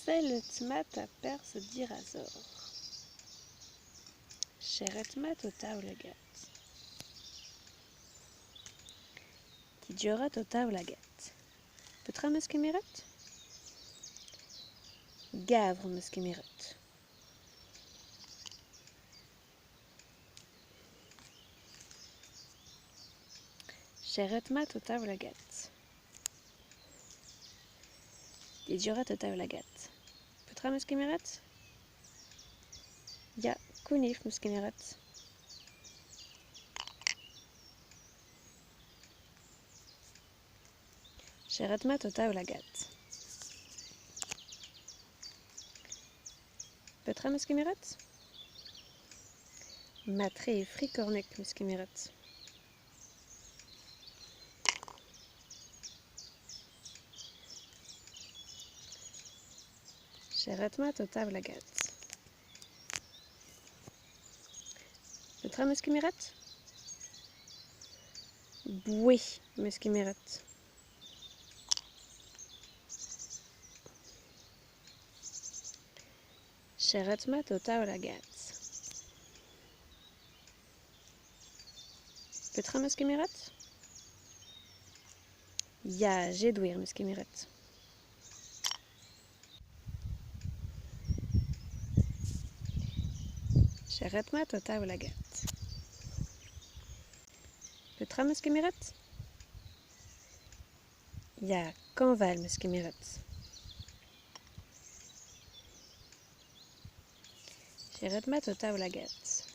Selletmat a perse dirazor. Sheretmat o taulagat. Tidiorat o taulagat. Petra meus kemeret? Gavre meus kemeret. Sheretmat o taulagat. Tidiorat o taulagat. Petra meus kemeret? Ja, kunif meus kemeret. Sheretmat o taulagat. Petra meus kemeret? Matre e frikornek meus kemeret. Sheretmat o taulagat. Petra meus kemeret? Boué meus kemeret. Sheretmat o taulagat. Petra meus kemeret? Ja, jedouir meus kemeret. Sheretmat o taulagat. Petra meus kemeret? Ja, kanval meus kemeret. Sheretmat o taulagat.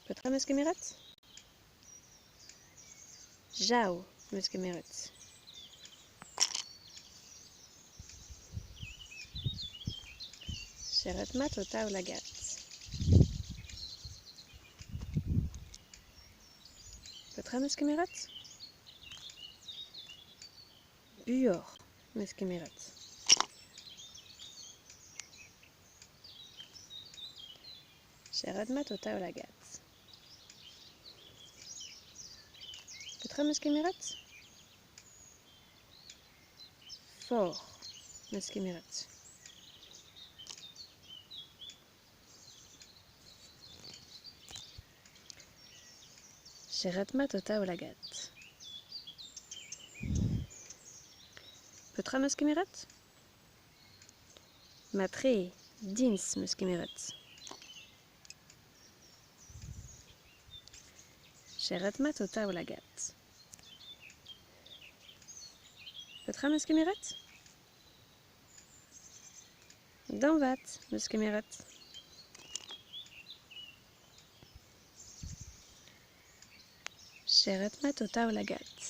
Petra meus kemeret? Jau meus kemeret. Sheretmat o taulagat. Petra meus kemeret? Buor meus kemeret. Sheretmat o taulagat. Petra meus kemeret? For meus kemeret. Sheretmat o taulagat. Petra meus kemeret? Matre dins meus kemeret. Sheretmat o taulagat. Petra meus kemeret? Danvat meus kemeret. Sheretmat o taulagat.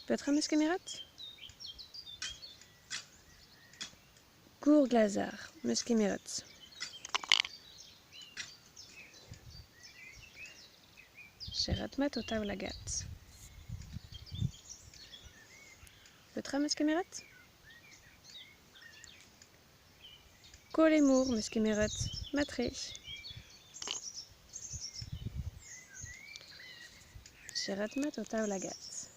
Petra meus kemeret? Gour glazar meus kemeret. Sheretmat o taulagat. Petra meus kemeret? Kolemour meus kemeret. Matre. Sheretmat o taulagat.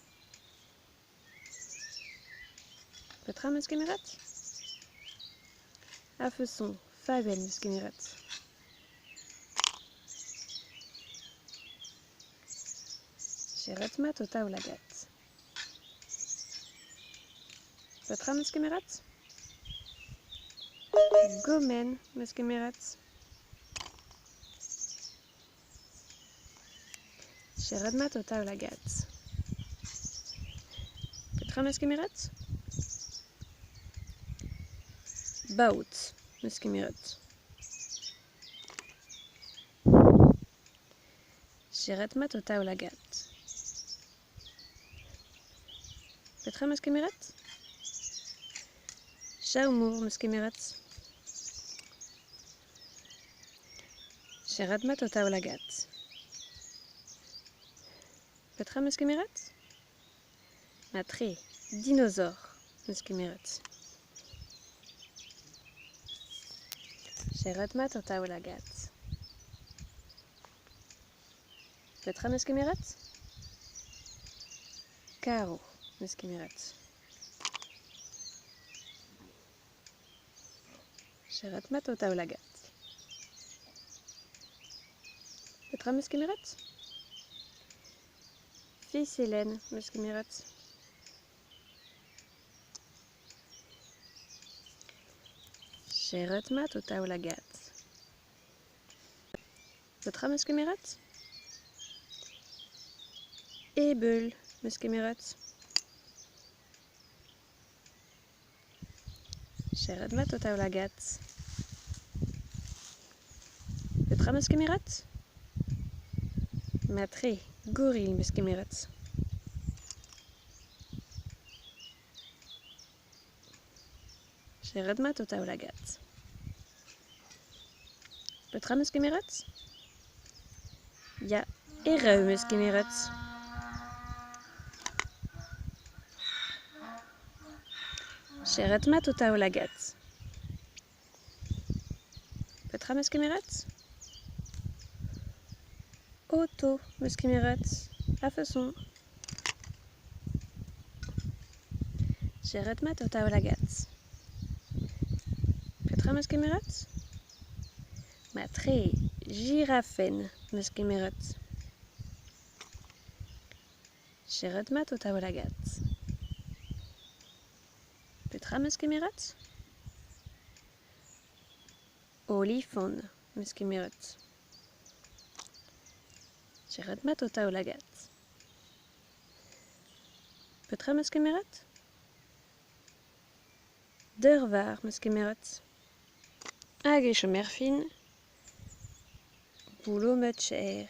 Petra meus kemeret? Afeson favel meus kemeret. Sheretmat o taulagat. Petra meus kemeret? Gomen meus kemeret. Sheretmat o taulagat. Petra meus kemeret? Baout meus kemeret. Sheretmat o taulagat. Petra meus kemeret? Chaumour meus kemeret. Sheretmat o taulagat. Petra meus kemeret? Matre dinosaur meus kemeret. Sheretmat o taulagat. Petra meus kemeret? Karo, muskemiret. Sheret mat o taoulagat. Petra muskemiret? Fils Hélène, muskemiret. Sheret mat o taoulagat. Petra muskemiret? Ebeul, muskemiret. Sheret mat o taoulagat. Petra muskemiret? Matre, goril, muskemiret. Sheret mat o taoulagat. Petra muskemiret? Ja, ereu muskemiret. Sheret mat o taoulagat. Petra muskemiret? Otto, muskemiret. A façon. Sheret mat o taoulagat. Petra muskemiret? Matre, girafen, muskemiret. Sheret mat o taoulagat. Petra muskemiret? Olifant, muskemiret. Sheret mat o taoulagat. Petra muskemiret? Deurvar, muskemiret. Hag e chomer fin. Boulot metcher.